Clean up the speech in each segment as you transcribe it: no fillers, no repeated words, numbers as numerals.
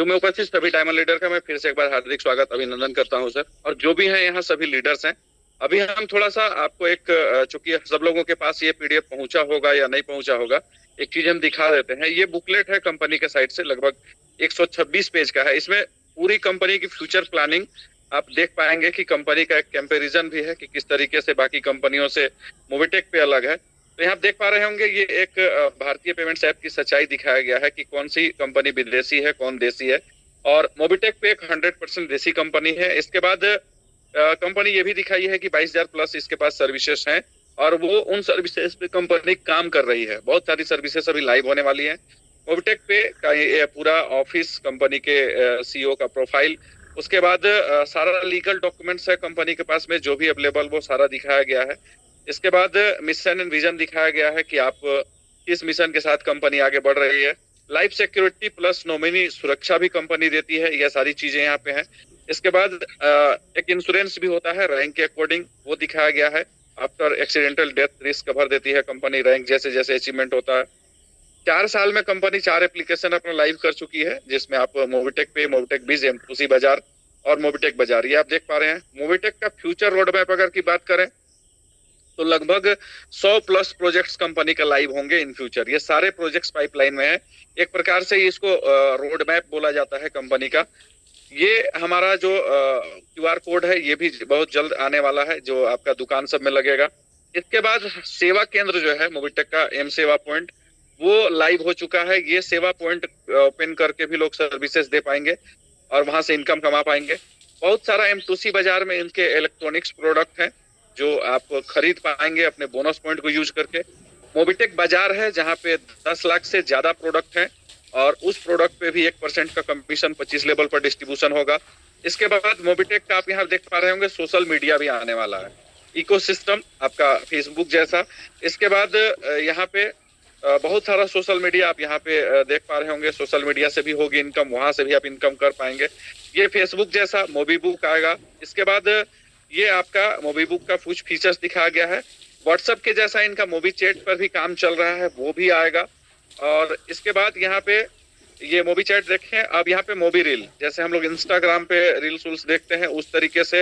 जो मैं उपस्थित सभी डायमंड लीडर का मैं फिर से एक बार हार्दिक स्वागत अभिनंदन करता हूं सर। और जो भी हैं यहाँ सभी लीडर्स हैं। अभी हम थोड़ा सा आपको एक चूंकि सब लोगों के पास ये पीडीएफ पहुंचा होगा या नहीं पहुंचा होगा, एक चीज हम दिखा देते हैं। ये बुकलेट है कंपनी के साइड से, लगभग 126 पेज का है। इसमें पूरी कंपनी की फ्यूचर प्लानिंग आप देख पाएंगे कि कंपनी का एक कंपैरिजन भी है कि किस तरीके से बाकी कंपनियों से मोबिटेक पे अलग है। तो यहाँ आप देख पा रहे होंगे ये एक भारतीय पेमेंट्स ऐप की सच्चाई दिखाया गया है कि कौन सी कंपनी विदेशी है कौन देसी है। और मोबिटेक पे एक 100% देसी कंपनी है। इसके बाद कंपनी ये भी दिखाई है कि 22,000 प्लस इसके पास सर्विसेज हैं और वो उन सर्विसेज पे कंपनी काम कर रही है। बहुत सारी सर्विसेज अभी लाइव होने वाली है। मोबिटेक पे का ये पूरा ऑफिस, कंपनी के सीईओ का प्रोफाइल, उसके बाद सारा लीगल डॉक्यूमेंट्स है कंपनी के पास में जो भी अवेलेबल वो सारा दिखाया गया है। इसके बाद मिशन एंड विजन दिखाया गया है कि आप किस मिशन के साथ कंपनी आगे बढ़ रही है। लाइफ सिक्योरिटी प्लस नॉमिनी सुरक्षा भी कंपनी देती है, यह सारी चीजें यहाँ पे हैं। इसके बाद एक इंश्योरेंस भी होता है रैंक के अकॉर्डिंग, वो दिखाया गया है। After accidental death risk cover देती है कंपनी रैंक जैसे जैसे अचीवमेंट होता है। 4 साल में कंपनी 4 एप्लीकेशन अपना लाइव कर चुकी है, जिसमें आप मोबिटेक पे, मोबिटेक बीज, एम2सी बाजार और मोबिटेक बाजार ये आप देख पा रहे हैं। मोबिटेक का फ्यूचर रोड मैप अगर की बात करें तो लगभग 100 प्लस प्रोजेक्ट्स कंपनी का लाइव होंगे इन फ्यूचर। ये सारे प्रोजेक्ट्स पाइपलाइन में है। एक प्रकार से इसको रोड मैप बोला जाता है कंपनी का। ये हमारा जो क्यूआर कोड है ये भी बहुत जल्द आने वाला है, जो आपका दुकान सब में लगेगा। इसके बाद सेवा केंद्र जो है मोबिटेक का, एम सेवा पॉइंट, वो लाइव हो चुका है। ये सेवा पॉइंट ओपन करके भी लोग सर्विसेज दे पाएंगे और वहां से इनकम कमा पाएंगे। बहुत सारा एम2सी बाजार में इनके इलेक्ट्रॉनिक्स प्रोडक्ट हैं जो आप खरीद पाएंगे अपने बोनस पॉइंट को यूज करके। मोबिटेक बाजार है जहां पे 10 लाख से ज्यादा प्रोडक्ट हैं और उस प्रोडक्ट पे भी 1% का कमीशन 25 लेवल पर डिस्ट्रीब्यूशन होगा। इसके बाद मोबिटेक का आप यहाँ देख पा रहे होंगे सोशल मीडिया भी आने वाला है, इकोसिस्टम आपका फेसबुक जैसा। इसके बाद यहाँ पे बहुत सारा सोशल मीडिया आप यहाँ पे देख पा रहे होंगे। सोशल मीडिया से भी होगी इनकम, वहां से भी आप इनकम कर पाएंगे। ये फेसबुक जैसा मोबीबुक आएगा। इसके बाद ये आपका मोबीबुक का कुछ फीचर्स दिखाया गया है। व्हाट्सएप के जैसा इनका मोबी चैट पर भी काम चल रहा है, वो भी आएगा। और इसके बाद यहाँ पे ये मोबी चैट देखें, अब यहाँ पे मोबी रील, जैसे हम लोग इंस्टाग्राम पे रील्स उल्स देखते हैं उस तरीके से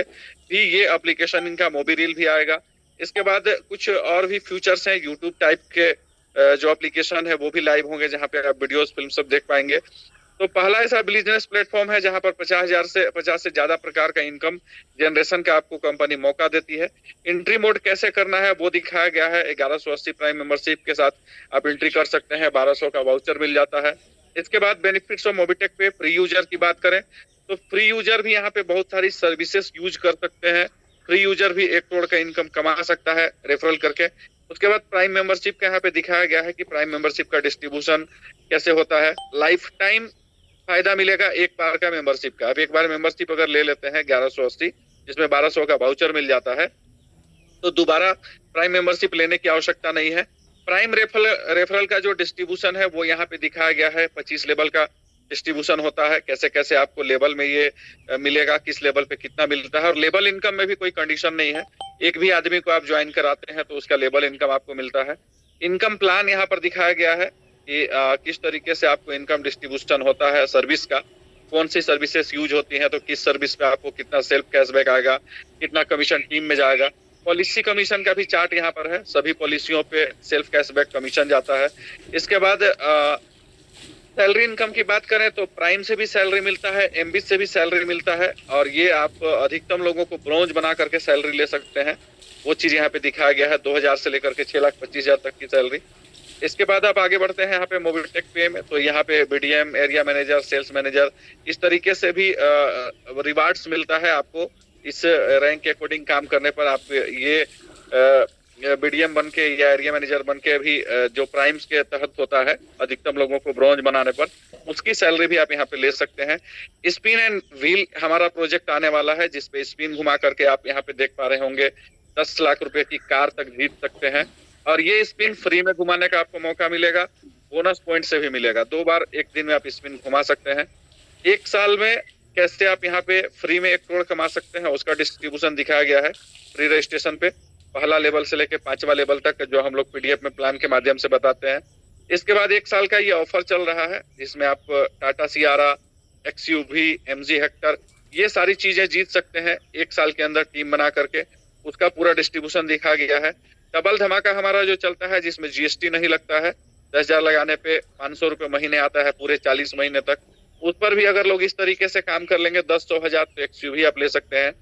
भी ये एप्लीकेशन इनका मोबी रील भी आएगा। इसके बाद कुछ और भी फीचर्स हैं यूट्यूब टाइप के, जो एप्लीकेशन है वो भी लाइव होंगे जहाँ पे आप वीडियोस फिल्म सब देख पाएंगे। तो पहला ऐसा बिजनेस प्लेटफॉर्म है जहां पर 50 से ज्यादा प्रकार का इनकम जनरेशन का आपको कंपनी मौका देती है। एंट्री मोड कैसे करना है वो दिखाया गया है। 1180 प्राइम मेंबरशिप के साथ आप एंट्री कर सकते हैं, 1200 का वाउचर मिल जाता है। इसके बाद बेनिफिट्स ऑफ मोबिटेक पे फ्री यूजर की बात करें तो फ्री यूजर भी यहाँ पे बहुत सारी सर्विसेज यूज कर सकते हैं। फ्री यूजर भी 1 करोड़ का इनकम कमा सकता है रेफरल करके। उसके बाद प्राइम मेंबरशिप का यहाँ पे दिखाया गया है कि प्राइम मेंबरशिप का डिस्ट्रीब्यूशन कैसे होता है। लाइफ टाइम फायदा मिलेगा एक बार का मेंबरशिप का। आप एक बार मेंबरशिप अगर ले लेते हैं 1180, जिसमें 1200 का वाउचर मिल जाता है, तो दोबारा प्राइम मेंबरशिप लेने की आवश्यकता नहीं है। प्राइम रेफरल का जो डिस्ट्रीब्यूशन है वो यहाँ पे दिखाया गया है। 25 लेवल का डिस्ट्रीब्यूशन होता है, कैसे कैसे आपको लेवल में ये मिलेगा, किस लेवल पे कितना मिलता है। और लेवल इनकम में भी कोई कंडीशन नहीं है, एक भी आदमी को आप ज्वाइन कराते हैं तो उसका लेवल इनकम आपको मिलता है। इनकम प्लान यहाँ पर दिखाया गया है कि किस तरीके से आपको इनकम डिस्ट्रीब्यूशन होता है सर्विस का, कौन सी सर्विसेज यूज होती हैं, तो किस सर्विस पे आपको कितना सेल्फ कैशबैक आएगा, कितना कमीशन टीम में जाएगा। पॉलिसी कमीशन का भी चार्ट यहाँ पर है, सभी पॉलिसियों पे सेल्फ कैशबैक कमीशन जाता है। इसके बाद सैलरी इनकम की बात करें तो प्राइम से भी सैलरी मिलता है, एमबी से भी सैलरी मिलता है और ये आप अधिकतम लोगों को ब्रोंज बना करके सैलरी ले सकते हैं। वो चीज यहाँ पे दिखाया गया है, 2000 से लेकर के 6,25,000 तक की सैलरी। इसके बाद आप आगे बढ़ते हैं यहाँ पे मोबिटेक पे में, तो यहाँ पे BDM, area manager, sales manager, इस तरीके से भी रिवार्ड्स मिलता है आपको। इस रैंक के अकॉर्डिंग काम करने पर आप ये बीडीएम बन के या एरिया मैनेजर बन के भी जो प्राइम्स के तहत होता है अधिकतम लोगों को ब्रोंज बनाने पर, उसकी सैलरी भी आप यहाँ पे ले सकते हैं। स्पिन एंड व्हील हमारा प्रोजेक्ट आने वाला है जिसपे स्पिन घुमा करके आप यहाँ पे देख पा रहे होंगे 10 लाख रुपए की कार तक जीत सकते हैं। और ये स्पिन फ्री में घुमाने का आपको मौका मिलेगा, बोनस पॉइंट से भी मिलेगा। 2 बार एक दिन में आप स्पिन घुमा सकते हैं। 1 साल में कैसे आप यहाँ पे फ्री में 1 करोड़ कमा सकते हैं उसका डिस्ट्रीब्यूशन दिखाया गया है फ्री रजिस्ट्रेशन पे, पहला लेवल से लेके 5वां लेवल तक, जो हम लोग पीडीएफ में प्लान के माध्यम से बताते हैं। इसके बाद 1 साल का ये ऑफर चल रहा है जिसमें आप Tata Sierra, XUV, MG Hector, ये सारी चीजें जीत सकते हैं एक साल के अंदर टीम बना करके। उसका पूरा डिस्ट्रीब्यूशन दिखा गया है। डबल धमाका हमारा जो चलता है जिसमें जीएसटी नहीं लगता है, 10,000 लगाने पे 500 रुपये महीने आता है पूरे 40 महीने तक। उस पर भी अगर लोग इस तरीके से काम कर लेंगे 10-100 हजार, तो एक्सयूवी आप ले सकते हैं।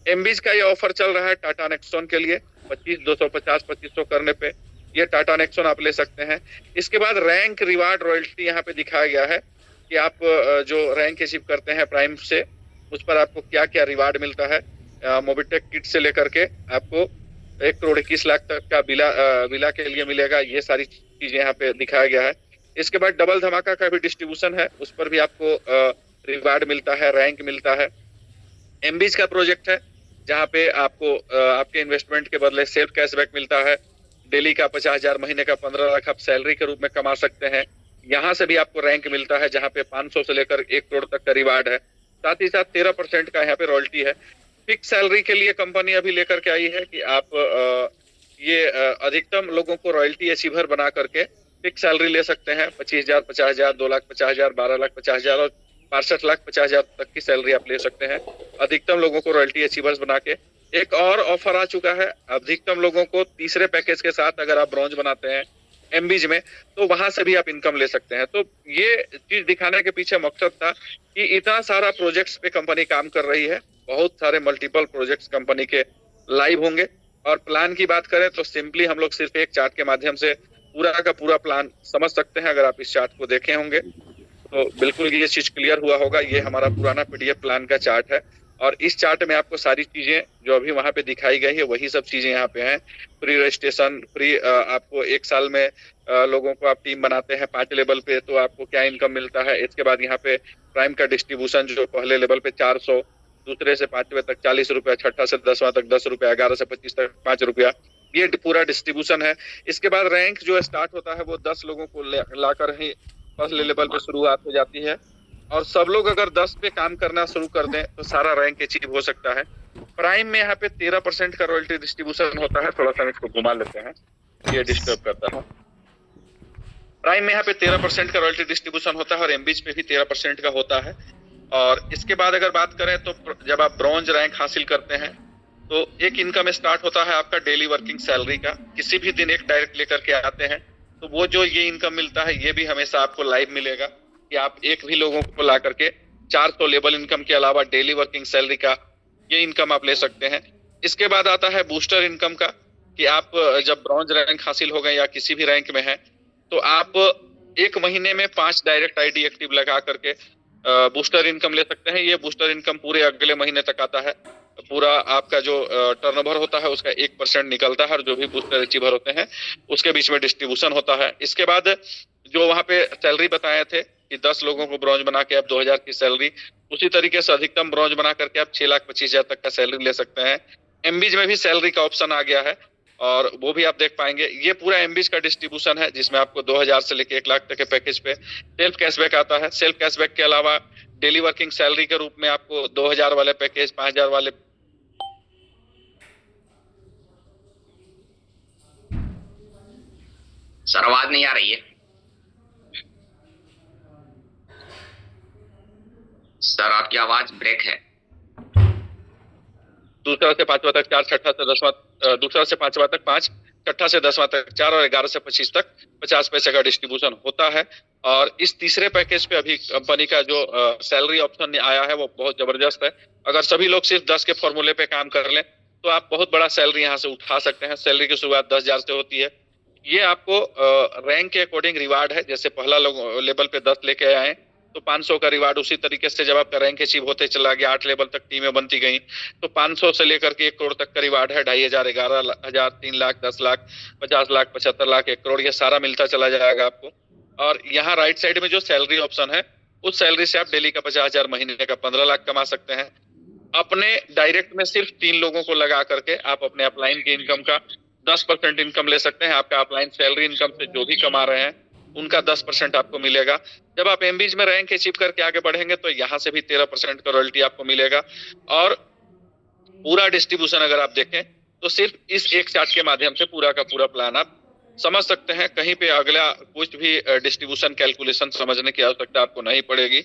एमबीज का ये ऑफर चल रहा है टाटा नेक्सॉन के लिए, 25,250 करने पे ये टाटा नेक्सॉन आप ले सकते हैं। इसके बाद रैंक, रिवार्ड, रॉयल्टी यहाँ पे दिखाया गया है कि आप जो रैंक अचीव करते हैं प्राइम से, उस पर आपको क्या क्या रिवार्ड मिलता है। मोबिटेक किट से लेकर के आपको 1,21,00,000 तक का बिला के लिए मिलेगा। ये सारी चीजें यहाँ पे दिखाया गया है। इसके बाद डबल धमाका का भी डिस्ट्रीब्यूशन है, उस पर भी आपको रिवार्ड मिलता है, रैंक मिलता है। एमबीज का प्रोजेक्ट है जहाँ पे आपको आपके इन्वेस्टमेंट के बदले सेल्फ कैशबैक मिलता है। डेली का 50,000, महीने का 15 लाख आप सैलरी के रूप में कमा सकते हैं। यहाँ से भी आपको रैंक मिलता है जहाँ पे 500 से लेकर 1 करोड़ तक का रिवार्ड है। साथ ही साथ 13% का यहाँ पे रॉयल्टी है। फिक्स सैलरी के लिए कंपनी अभी लेकर के आई है कि आप ये अधिकतम लोगों को रॉयल्टी अचीवर बना करके फिक्स सैलरी ले सकते हैं। 25,000, 50,000, 2,50,000, 12,50,000 और 62,50,000 तक की सैलरी आप ले सकते हैं अधिकतम लोगों को रॉयल्टी अचीवर्स बना के। एक और ऑफर आ चुका है अधिकतम लोगों को तीसरे पैकेज के साथ, अगर आप ब्रॉन्ज बनाते हैं एमबीज में, तो वहां से भी आप इनकम ले सकते हैं। तो ये चीज दिखाने के पीछे मकसद था कि इतना सारा प्रोजेक्ट्स पे कंपनी काम कर रही है। बहुत सारे मल्टीपल प्रोजेक्ट्स कंपनी के लाइव होंगे। और प्लान की बात करें तो सिंपली हम लोग सिर्फ एक चार्ट के माध्यम से पूरा का पूरा प्लान समझ सकते हैं। अगर आप इस चार्ट को देखे होंगे तो बिल्कुल ये चीज क्लियर हुआ होगा। ये हमारा पुराना पीडीएफ प्लान का चार्ट है और इस चार्ट में आपको सारी चीजें जो अभी वहां पे दिखाई गई है वही सब चीजें यहाँ पे हैं। फ्री रजिस्ट्रेशन, फ्री आपको 1 साल में लोगों को आप टीम बनाते हैं 5 लेवल पे तो आपको क्या इनकम मिलता है। इसके बाद यहाँ पे प्राइम का डिस्ट्रीब्यूशन जो पहले लेवल पे 400, दूसरे से 5वें तक 40 रुपया, छठा से 10वां तक 10 रुपया, 11 से 25 तक 5 रुपया, ये पूरा डिस्ट्रीब्यूशन है। इसके बाद रैंक जो स्टार्ट होता है वो 10 लोगों को लाकर ही फर्स्ट लेवल पे शुरुआत हो जाती है। और सब लोग अगर 10 पे काम करना शुरू कर दें तो सारा रैंक अचीव हो सकता है। प्राइम में यहाँ पे 13% का रॉयल्टी डिस्ट्रीब्यूशन होता है। थोड़ा सा इसको घुमा लेते हैं, ये डिस्टर्ब करता है। प्राइम में यहाँ पे 13% का रॉयल्टी डिस्ट्रीब्यूशन होता है और एमबीज पे भी 13% का होता है। और इसके बाद अगर बात करें तो जब आप ब्रॉन्ज रैंक हासिल करते हैं तो एक इनकम स्टार्ट होता है आपका डेली वर्किंग सैलरी का। किसी भी दिन एक डायरेक्ट लेकर के आते हैं तो वो जो ये इनकम मिलता है ये भी हमेशा आपको लाइव मिलेगा कि आप एक भी लोगों को ला करके 400 लेवल इनकम के अलावा डेली वर्किंग सैलरी का ये इनकम आप ले सकते हैं। इसके बाद आता है बूस्टर इनकम का कि आप जब ब्रॉन्ज रैंक हासिल हो गए या किसी भी रैंक में है तो आप 1 महीने में 5 डायरेक्ट आईडी एक्टिव लगा करके बूस्टर इनकम ले सकते हैं। ये बूस्टर इनकम पूरे अगले महीने तक आता है। पूरा आपका जो टर्नओवर होता है उसका 1% निकलता है और जो भी बूस्टर अचीवर होते हैं उसके बीच में डिस्ट्रीब्यूशन होता है। इसके बाद जो वहां पे सैलरी बताए थे कि 10 लोगों को ब्रॉन्ज बना के आप 2,000 की सैलरी, उसी तरीके से अधिकतम ब्रॉन्ज बना करके आप 6,25,000 तक का सैलरी ले सकते हैं। एमबीज में भी सैलरी का ऑप्शन आ गया है और वो भी आप देख पाएंगे। ये पूरा एमबीज का डिस्ट्रीब्यूशन है जिसमें आपको 2,000 से लेकर 1 लाख तक के पैकेज पे सेल्फ कैशबैक आता है। सेल्फ कैशबैक के अलावा डेली वर्किंग सैलरी के रूप में आपको 2,000 वाले पैकेज, 5,000 वाले सर आवाज नहीं आ रही है सर, आपकी आवाज ब्रेक है। दूसरा से 5वां तक 4, छठा से 10वां, दूसरा से 5वां तक 5, छठा से 10वां तक 4 और 11 से 25 तक 50 पैसे का डिस्ट्रीब्यूशन होता है। और इस तीसरे पैकेज पे अभी कंपनी का जो सैलरी ऑप्शन आया है वो बहुत जबरदस्त है। अगर सभी लोग सिर्फ 10 के फॉर्मूले पे काम कर लें तो आप बहुत बड़ा सैलरी यहाँ से उठा सकते हैं। सैलरी की शुरुआत 10,000 से होती है। ये आपको रैंक के अकॉर्डिंग रिवार्ड है। जैसे पहला लेवल पे 10 लेके आए तो 500 का रिवार्ड, उसी तरीके से जब आपका रैंक अचीव होते चला गया 8 लेवल तक टीमें बनती गई तो 500 से लेकर के 1 करोड़ तक का रिवार्ड है। 2,500, 11,000, 3 लाख, 10 लाख, 50 लाख, 75 लाख, 1 करोड़, ये सारा मिलता चला जाएगा आपको। और यहाँ राइट साइड में जो सैलरी ऑप्शन है उस सैलरी से आप डेली का 50,000, महीने का 15 लाख कमा सकते हैं। अपने डायरेक्ट में सिर्फ 3 लोगों को लगा करके आप अपने अपलाइन की इनकम का 10% इनकम ले सकते हैं। आपका अपलाइन सैलरी इनकम से जो भी कमा रहे हैं उनका 10% आपको मिलेगा। जब आप एमबीज में रैंक अचीव करके आगे बढ़ेंगे तो यहाँ से भी 13% का रॉयल्टी आपको मिलेगा। और पूरा डिस्ट्रीब्यूशन अगर आप देखें तो सिर्फ इस एक चार्ट के माध्यम से पूरा का पूरा प्लान आप समझ सकते हैं। कहीं पे अगला कुछ भी डिस्ट्रीब्यूशन कैलकुलेशन समझने की आवश्यकता आपको नहीं पड़ेगी।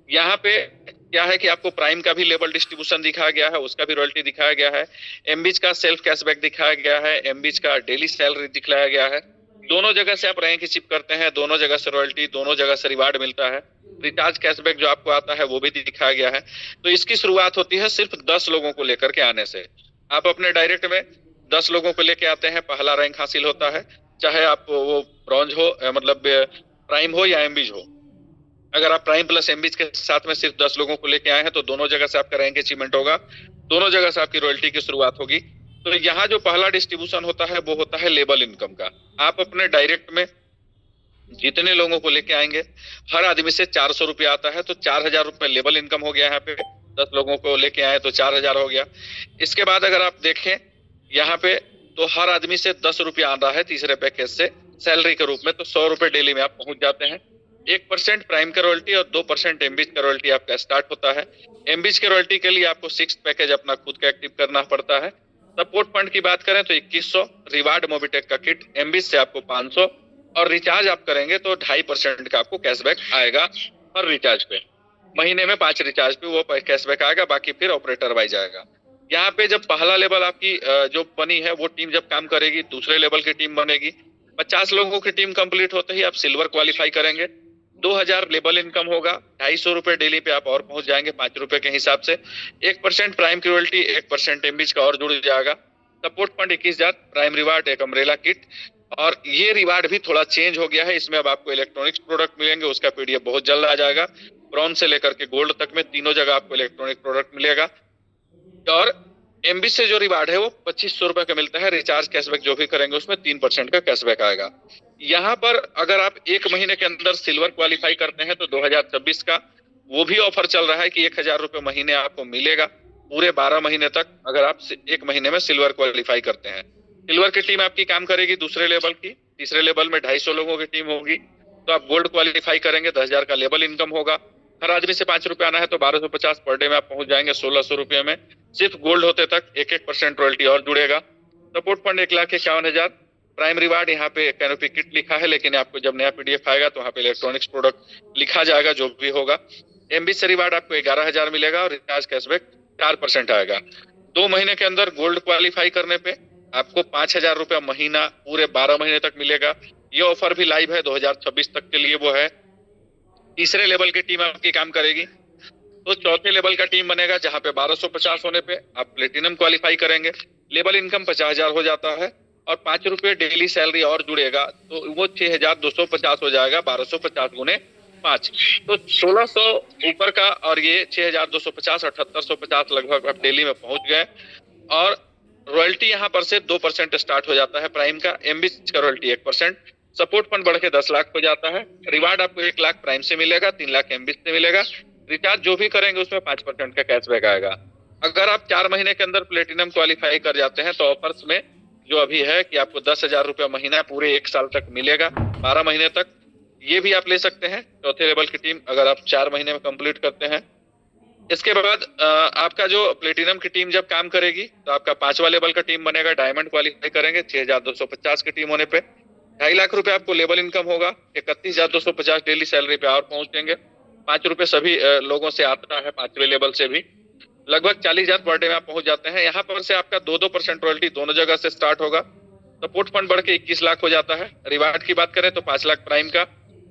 यहाँ पे क्या है कि आपको प्राइम का भी लेवल डिस्ट्रीब्यूशन दिखाया गया है, उसका भी रॉयल्टी दिखाया गया है, एमबीच का सेल्फ कैशबैक दिखाया गया है, एमबीच का डेली सैलरी दिखाया गया है। दोनों जगह से आप रैंक अचीव करते हैं, दोनों जगह से रॉयल्टी, दोनों जगह से रिवार्ड मिलता है। रिचार्ज कैशबैक जो आपको आता है वो भी दिखाया गया है। तो इसकी शुरुआत होती है सिर्फ 10 लोगों को लेकर के आने से। आप अपने डायरेक्ट में 10 लोगों को लेके आते हैं, पहला रैंक हासिल होता है, चाहे आप वो ब्रॉन्ज हो, मतलब प्राइम हो या एमबीज हो। अगर आप प्राइम प्लस एमबीज के साथ में सिर्फ 10 लोगों को लेके आए हैं तो दोनों जगह से आपका रैंक अचीवमेंट होगा, दोनों जगह से आपकी रॉयल्टी की शुरुआत होगी। तो यहाँ जो पहला डिस्ट्रीब्यूशन होता है वो होता है लेबल इनकम का। आप अपने डायरेक्ट में जितने लोगों को लेके आएंगे, हर आदमी से 400 रुपया आता है, तो 4000 रुपये लेबल इनकम हो गया। यहाँ पे 10 लोगों को लेके आए तो 4000 हो गया। इसके बाद अगर आप देखें यहाँ पे, तो हर आदमी से 10 रुपया आ रहा है तीसरे पैकेज से सैलरी के रूप में, तो 100 रुपए डेली में आप पहुंच जाते हैं। 1% प्राइम का रॉयल्टी और 2% एमबीच का रॉयल्टी आपका स्टार्ट होता है। एमबीच के रॉयल्टी के लिए आपको 6 पैकेज अपना खुद का एक्टिव करना पड़ता है। सपोर्ट फंड की बात करें तो 2100, रिवार्ड मोबिटेक का किट एमबीच से आपको 500, और रिचार्ज आप करेंगे तो 2.5% का आपको कैशबैक आएगा हर रिचार्ज पे। महीने में 5 रिचार्ज पे वो कैशबैक आएगा, बाकी फिर ऑपरेटर वाइज आएगा। यहाँ पे जब पहला लेवल आपकी जो बनी है वो टीम जब काम करेगी, दूसरे लेवल की टीम बनेगी। 50 लोगों की टीम कंप्लीट होते ही आप सिल्वर क्वालिफाई करेंगे। 2000 लेवल इनकम होगा, 250 रुपए डेली पे आप और पहुंच जाएंगे 5 रुपए के हिसाब से। 1% प्राइम की रॉयल्टी, 1% एमबीच का और जुड़ जाएगा। सपोर्ट फंड 21,000, प्राइम रिवार्ड, एक अम्ब्रेला किट। और ये रिवार्ड भी थोड़ा चेंज हो गया है, इसमें अब आपको इलेक्ट्रॉनिक्स प्रोडक्ट मिलेंगे, उसका पीडीएफ बहुत जल्द आ जाएगा। ब्रॉन्ज से लेकर के गोल्ड तक में तीनों जगह आपको इलेक्ट्रॉनिक प्रोडक्ट मिलेगा। और एमबी से जो रिवार्ड है वो 2500 रुपए का मिलता है। रिचार्ज कैशबैक जो भी करेंगे उसमें 3% का कैशबैक आएगा। यहाँ पर अगर आप 1 महीने के अंदर सिल्वर क्वालिफाई करते हैं तो 2026 का वो भी ऑफर चल रहा है कि 1000 रुपए महीने आपको मिलेगा पूरे 12 महीने तक, अगर आप 1 महीने में सिल्वर क्वालिफाई करते हैं। सिल्वर की टीम आपकी काम करेगी दूसरे लेवल की, तीसरे लेवल में 250 लोगों की टीम होगी। तो आप गोल्ड क्वालिफाई करेंगे, 10,000 का लेवल इनकम होगा। हर आदमी से 5 रुपए आना है तो 1250 पर डे में आप पहुंच जाएंगे 1600 रुपये में। सिर्फ गोल्ड होते तक 1% रॉयल्टी और जुड़ेगा। Support fund 1,51,000। प्राइम रिवार्ड यहाँ पे कैनोपी किट लिखा है, लेकिन आपको जब नया पीडीएफ आएगा तो वहाँ पे इलेक्ट्रॉनिक्स प्रोडक्ट लिखा जाएगा जो भी होगा। एमबी से रिवार्ड आपको 11,000 मिलेगा और रिचार्ज कैशबैक 4% आएगा। 2 महीने के अंदर गोल्ड क्वालिफाई करने पे आपको 5,000 रुपया महीना पूरे 12 महीने तक मिलेगा। ये ऑफर भी लाइव है 2026 तक के लिए वो है। तीसरे लेवल की टीम आपकी काम करेगी तो चौथे लेवल का टीम बनेगा, जहां पे 1250 होने पे आप प्लेटिनम क्वालिफाई करेंगे। लेवल इनकम 50,000 हो जाता है और 5 रुपए डेली सैलरी और जुड़ेगा तो वो 6,250 हो जाएगा। 1250 गुने 5 तो 1600 ऊपर का, और ये 6,250, 7,850 लगभग आप डेली में पहुंच गए। और रॉयल्टी यहाँ पर से 2% स्टार्ट हो जाता है प्राइम का, एमबी का रॉयल्टी 1%। सपोर्ट फंड बढ़ के 10 लाख हो जाता है। रिवार्ड आपको 1 लाख प्राइम से मिलेगा, 3 लाख एमबी से मिलेगा। रिचार्ज जो भी करेंगे उसमें 5% का कैशबैक आएगा। अगर आप 4 महीने के अंदर प्लेटिनम क्वालिफाई कर जाते हैं तो ऑफर्स में जो अभी है कि आपको 10,000 रुपया महीना पूरे 1 साल तक मिलेगा, 12 महीने तक। ये भी आप ले सकते हैं चौथे लेवल की टीम, अगर आप 4 महीने में कंप्लीट करते हैं। इसके बाद आपका जो प्लेटिनम की टीम जब काम करेगी तो आपका 5वां लेवल का टीम बनेगा। डायमंड क्वालिफाई करेंगे 6,250 की टीम होने पे 2.5 लाख रुपए आपको लेवल इनकम होगा। 31,250 डेली सैलरी पे और पहुंचेंगे। 5 रुपए सभी लोगों से आता है 5वें लेवल से भी। लगभग 40,000 पर डे में आप पहुंच जाते हैं। यहाँ पर से आपका 2% रॉयल्टी दोनों जगह से स्टार्ट होगा। सपोर्ट फंड बढ़ के 21 लाख हो जाता है। रिवार्ड की बात करें तो 5 लाख प्राइम का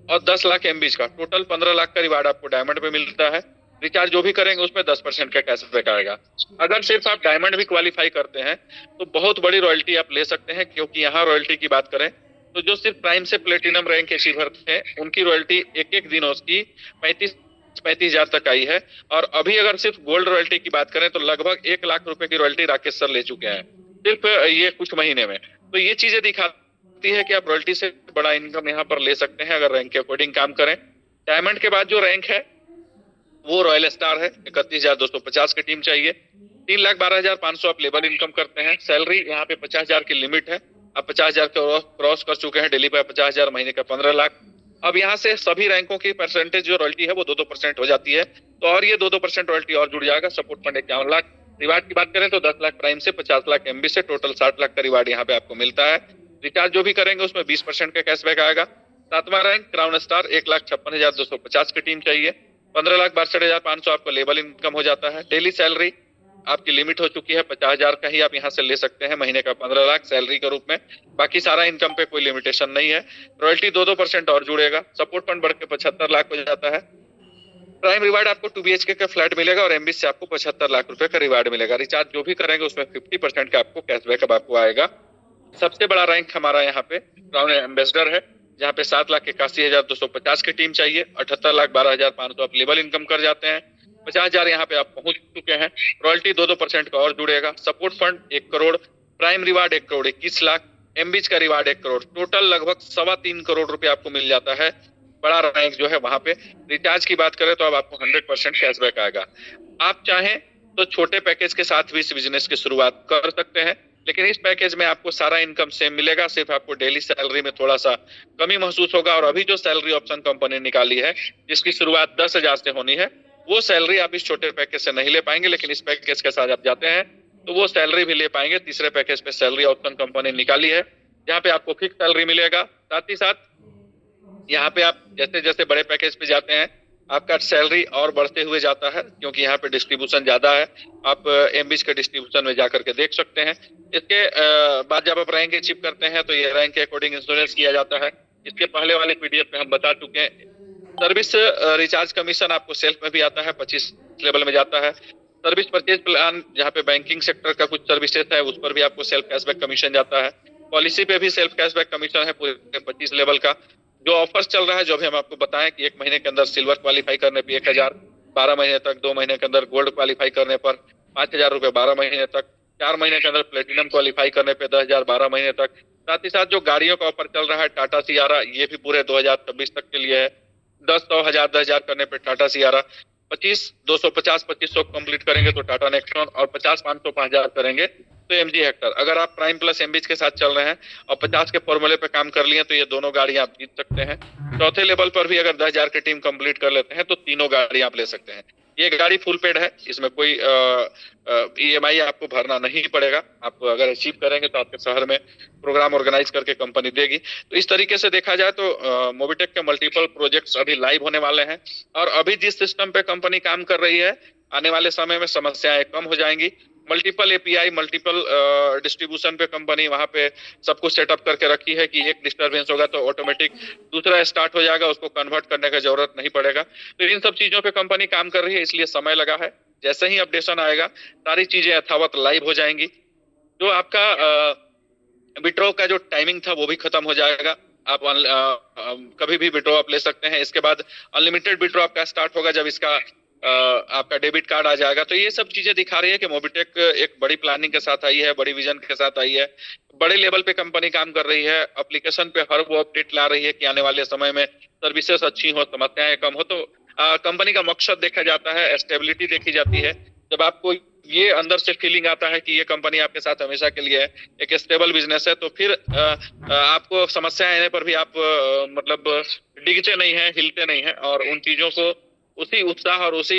और 10 लाख एमबीज का, टोटल 15 लाख का रिवार्ड आपको डायमंड पे मिलता है। रिचार्ज जो भी करेंगे उसमें 10% का कैशबैक आएगा। अगर सिर्फ आप डायमंड भी क्वालिफाई करते हैं तो बहुत बड़ी रॉयल्टी आप ले सकते हैं, क्योंकि यहाँ रॉयल्टी की बात करें तो जो सिर्फ प्राइम से प्लेटिनम रैंक के अचीवर थे उनकी रॉयल्टी एक दिन उसकी 35,000 तक आई है। और अभी अगर सिर्फ गोल्ड रॉयल्टी की बात करें तो लगभग 1 लाख रुपए की रॉयल्टी राकेश सर ले चुके हैं सिर्फ ये कुछ महीने में। तो ये चीजें दिखाती है कि आप रॉयल्टी से बड़ा इनकम यहाँ पर ले सकते हैं अगर रैंक के अकॉर्डिंग काम करें। डायमंड के बाद जो रैंक है वो रॉयल स्टार है। 31,250 की टीम चाहिए। 3,12,500 आप लेवल इनकम करते हैं। सैलरी यहाँ पे 50,000 की लिमिट है। आप 50,000 क्रॉस कर चुके हैं, डेली पे 50,000, महीने का 15 लाख। अब यहाँ से सभी रैंकों की परसेंटेज जो रॉयल्टी है वो 2% हो जाती है, तो और ये 2% रॉयल्टी और जुड़ जाएगा। Support fund 51 lakh. रिवार्ड की बात करें तो 10 लाख प्राइम से 50 लाख एमबी से, टोटल 60 लाख का रिवार्ड यहाँ पे आपको मिलता है। रिचार्ज जो भी करेंगे उसमें 20% का कैशबैक आएगा। 7वां रैंक क्राउन स्टार 1,56,250 की टीम चाहिए। 15,62,500 आपका लेबल इनकम हो जाता है। डेली सैलरी आपकी लिमिट हो चुकी है, 50,000 का ही आप यहाँ से ले सकते हैं महीने का 15 लाख सैलरी के रूप में। बाकी सारा इनकम पे कोई लिमिटेशन नहीं है। रॉयल्टी 2-2% और जुड़ेगा। सपोर्ट फंड बढ़ के 75 लाख हो जाता है। प्राइम रिवार्ड आपको 2 BHK का फ्लैट मिलेगा और एमबीसी से आपको 75 लाख रुपए का रिवार्ड मिलेगा। रिचार्ज जो भी करेंगे उसमें 50% का आपको कैशबैक अब आपको आएगा। सबसे बड़ा रैंक हमारा यहाँ पे क्राउन एम्बेसडर है, जहाँ पे 7,81,250 की टीम चाहिए। 78,12,500 आप लेवल इनकम कर जाते हैं। 50,000 यहाँ पे आप पहुंच चुके हैं। रॉयल्टी 2-2% का और जुड़ेगा। Support fund 1 crore, prime reward 1 crore 21 lakh, एमबीच का रिवार्ड 1 करोड़, टोटल लगभग 3.25 करोड़ रुपए आपको मिल जाता है। बड़ा रैंक जो है वहां पे। रिचार्ज की बात करें तो अब आपको 100% कैशबैक आएगा। आप चाहें तो छोटे पैकेज के साथ भी इस बिजनेस की शुरुआत कर सकते हैं, लेकिन इस पैकेज में आपको सारा इनकम सेम मिलेगा, सिर्फ आपको डेली सैलरी में थोड़ा सा कमी महसूस होगा। और अभी जो सैलरी ऑप्शन कंपनी निकाली है जिसकी शुरुआत 10,000 से होनी है, वो सैलरी आप इस छोटे पैकेज से नहीं ले पाएंगे, लेकिन इस पैकेज के साथ आप जाते हैं तो वो सैलरी भी ले पाएंगे। तीसरे पैकेज पे सैलरी ऑप्शन कंपनी निकाली है, जहाँ पे आपको फिक्स सैलरी मिलेगा। साथ ही साथ यहाँ पे आप जैसे जैसे बड़े पैकेज पे जाते हैं आपका सैलरी और बढ़ते हुए जाता है, क्योंकि यहाँ पे डिस्ट्रीब्यूशन ज्यादा है। आप एमबीच के डिस्ट्रीब्यूशन में जाकर के देख सकते हैं। इसके बाद जब आप रैंक अचीव करते हैं तो ये रैंक के अकॉर्डिंग इंश्योरेंस किया जाता है। इसके पहले वाले पीडीएफ में हम बता चुके हैं। सर्विस रिचार्ज कमीशन आपको सेल्फ में भी आता है, 25 लेवल में जाता है। सर्विस परचेज प्लान जहाँ पे बैंकिंग सेक्टर का कुछ सर्विसेज है उस पर भी आपको सेल्फ कैशबैक कमीशन जाता है। पॉलिसी पे भी सेल्फ कैशबैक कमीशन है पूरे 25 लेवल का। जो ऑफर्स चल रहा है, जो भी हम आपको बताएं कि 1 महीने के अंदर सिल्वर क्वालिफाई करने पे 1,000, 12 महीने तक, 2 महीने के अंदर गोल्ड क्वालिफाई करने पर 5,000 रुपए 12 महीने तक, 4 महीने के अंदर प्लेटिनम क्वालिफाई करने पे 10,000 12 महीने तक। साथ ही साथ जो गाड़ियों का ऑफर चल रहा है टाटा सियारा, ये भी पूरे 2026 तक के लिए है। 10, 100, 1000, 10,000 करने पे टाटा सियारा, 25, 250, 2500 कंप्लीट करेंगे तो टाटा नेक्सॉन, और 50, 500, 5,000 करेंगे तो एमजी हेक्टर। अगर आप प्राइम प्लस एमबीच के साथ चल रहे हैं और 50 के फॉर्मूले पे काम कर लिए तो ये दोनों गाड़ियां आप जीत सकते हैं। चौथे लेवल पर भी अगर 10,000 की टीम कंप्लीट कर लेते हैं तो तीनों गाड़ी आप ले सकते हैं। ये गाड़ी फुल पेड है, इसमें कोई ईएमआई आपको भरना नहीं पड़ेगा। आप अगर अचीव करेंगे तो आपके शहर में प्रोग्राम ऑर्गेनाइज करके कंपनी देगी। तो इस तरीके से देखा जाए तो मोबिटेक के मल्टीपल प्रोजेक्ट्स अभी लाइव होने वाले हैं, और अभी जिस सिस्टम पे कंपनी काम कर रही है आने वाले समय में समस्याएं कम हो जाएंगी। मल्टीपल एपीआई, मल्टीपल डिस्ट्रीब्यूशन पे कंपनी वहां पे सब कुछ सेटअप करके रखी है कि एक डिस्टरबेंस होगा तो ऑटोमेटिक दूसरा स्टार्ट हो जाएगा, उसको कन्वर्ट करने का जरूरत नहीं पड़ेगा। तो इन सब चीजों पे कंपनी काम कर रही है, इसलिए समय लगा है। जैसे ही अपडेशन आएगा सारी चीजें यथावत लाइव हो जाएंगी। जो आपका विड्रॉ का जो टाइमिंग था वो भी खत्म हो जाएगा। आप कभी भी विड्रॉ आप ले सकते हैं। इसके बाद अनलिमिटेड विड्रॉ आपका स्टार्ट होगा जब इसका आपका डेबिट कार्ड आ जाएगा। तो ये सब चीजें दिखा रही है कि मोबिटेक एक बड़ी प्लानिंग के साथ आई है, बड़ी विजन के साथ आई है, बड़े लेवल पे कंपनी काम कर रही है। एप्लीकेशन पे हर वो अपडेट ला रही है कि आने वाले समय में सर्विसेज अच्छी हो, समस्याएं कम हो। तो कंपनी का मकसद देखा जाता है, स्टेबिलिटी देखी जाती है। जब आपको ये अंदर से फीलिंग आता है कि ये कंपनी आपके साथ हमेशा के लिए है, एक स्टेबल बिजनेस है, तो फिर आपको समस्याएं आने पर भी आप मतलब डिगते नहीं है, हिलते नहीं है, और उन चीजों को उसी उत्साह और उसी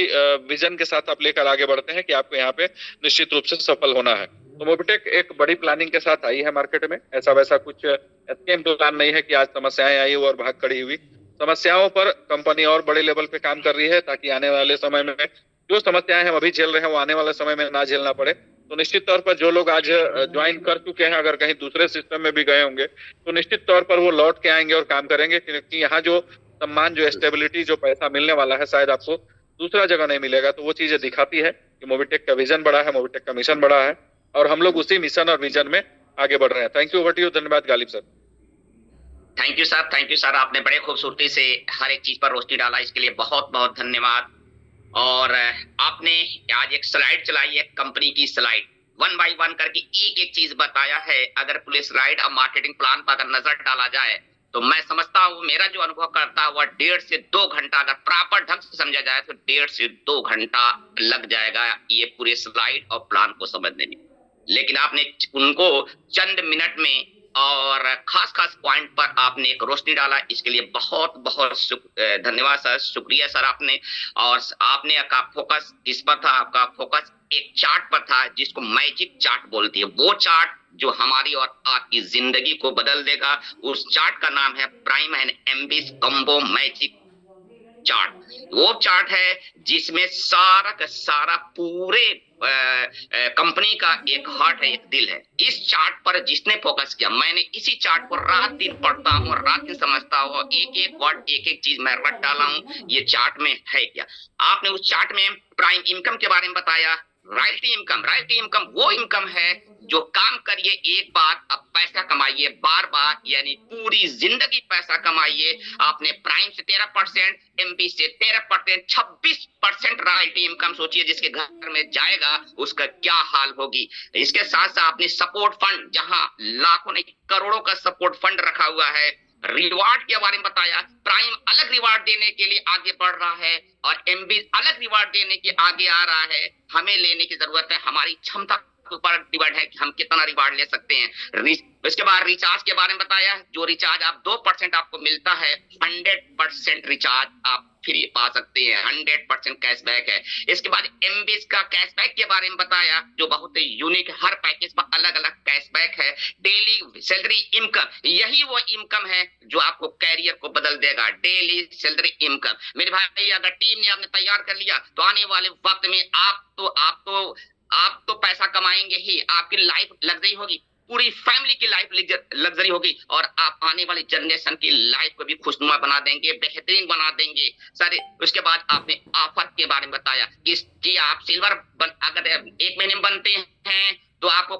विजन के साथ आप लेकर आगे बढ़ते हैं कि आपको यहाँ पे निश्चित रूप से सफल होना है। तो मोबिटेक एक बड़ी प्लानिंग के साथ आई है मार्केट में। ऐसा वैसा कुछ स्कीम प्लान नहीं है कि आज समस्याएं आई और भाग खड़ी हुई। समस्याओं पर कंपनी और बड़े लेवल पे काम कर रही है ताकि आने वाले समय में जो समस्याएं हम अभी झेल रहे हैं वो आने वाले समय में ना झेलना पड़े। तो निश्चित तौर पर जो लोग आज ज्वाइन कर चुके हैं, अगर कहीं दूसरे सिस्टम में भी गए होंगे तो निश्चित तौर पर वो लौट के आएंगे और काम करेंगे, क्योंकि यहाँ जो सम्मान, जो स्टेबिलिटी, जो पैसा मिलने वाला है शायद आपको दूसरा जगह नहीं मिलेगा। तो वो चीजें दिखाती है कि मोबिटेक का विजन बड़ा है, मोबिटेक का मिशन बड़ा है, और हम लोग उसी मिशन और विजन में आगे बढ़ रहे हैं। Thank you, over to you. धन्यवाद Ghalib sir. Thank you sir, thank you sir. आपने बड़े खूबसूरती से हर एक चीज पर रोशनी डाला, इसके लिए बहुत बहुत धन्यवाद। और आपने आज एक स्लाइड चलाई है, कंपनी की स्लाइड, 1 बाय 1 करके एक एक चीज बताया है। अगर पुलिस राइड और मार्केटिंग प्लान पर अगर नजर डाला जाए तो मैं समझता हूँ, मेरा जो अनुभव करता हुआ 1.5 से 2 घंटा अगर प्रॉपर ढंग से समझा जाए तो 1.5 से 2 घंटा लग जाएगा ये पूरे स्लाइड और प्लान को समझने में। लेकिन आपने उनको चंद मिनट में और खास खास पॉइंट पर आपने एक रोशनी डाला, इसके लिए बहुत बहुत धन्यवाद सर, शुक्रिया सर आपने। और आपने का फोकस किस पर था? आपका फोकस एक चार्ट पर था जिसको मैजिक चार्ट बोलती है। वो चार्ट जो हमारी और आपकी जिंदगी को बदल देगा, उस चार्ट का नाम है प्राइम एंड एम्बिस कॉम्बो मैजिक चार्ट, वो चार्ट है जिसमें सारा का सारा पूरे कंपनी का एक हार्ट है, एक दिल है। इस चार्ट पर जिसने फोकस किया, मैंने इसी चार्ट को रात दिन पढ़ता हूँ, रात दिन समझता हूँ, एक एक वर्ड एक एक चीज मैं रट डाला हूँ ये चार्ट में है क्या। आपने उस चार्ट में प्राइम इनकम के बारे में बताया, रॉयल्टी इनकम वो इनकम है जो काम करिए एक बार, अब पैसा कमाइए बार बार, यानी पूरी जिंदगी पैसा कमाइए। आपने प्राइम से 13%, एमपी से 13%, 26% रॉयल्टी इनकम सोचिए जिसके घर में जाएगा उसका क्या हाल होगी। इसके साथ साथ आपने सपोर्ट फंड, जहां लाखों नहीं करोड़ों का सपोर्ट फंड रखा हुआ है, रिवार्ड के बारे में बताया, प्राइम अलग रिवार्ड देने के लिए आगे बढ़ रहा है और एमबी अलग रिवार्ड देने के आगे आ रहा है। हमें लेने की जरूरत है, हमारी क्षमता के ऊपर डिपेंड है कि हम कितना रिवार्ड ले सकते हैं। उसके बाद रिचार्ज के बारे में बताया, जो रिचार्ज आप 2% आपको मिलता है, 100% रिचार्ज आप फ्री पा सकते हैं, 100% कैशबैक है। इसके बाद एमबीएस का कैशबैक के बारे में बताया जो बहुत ही यूनिक है, हर पैकेज पर अलग अलग कैशबैक है। डेली सैलरी इनकम, यही वो इनकम है जो आपको कैरियर को बदल देगा, डेली सैलरी इनकम। मेरे भाई अगर टीम ने आपने तैयार कर लिया तो आने वाले वक्त में आप तो पैसा कमाएंगे ही, आपकी लाइफ लग्जरी होगी, पूरी फैमिली की लाइफ लग्जरी होगी और आप आने वाली जनरेशन की लाइफ को भी खुशनुमा बना देंगे, बेहतरीन बना देंगे। सर उसके बाद आपने ऑफर के बारे में बताया कि आप सिल्वर अगर 1 महीने में बनते हैं तो आपको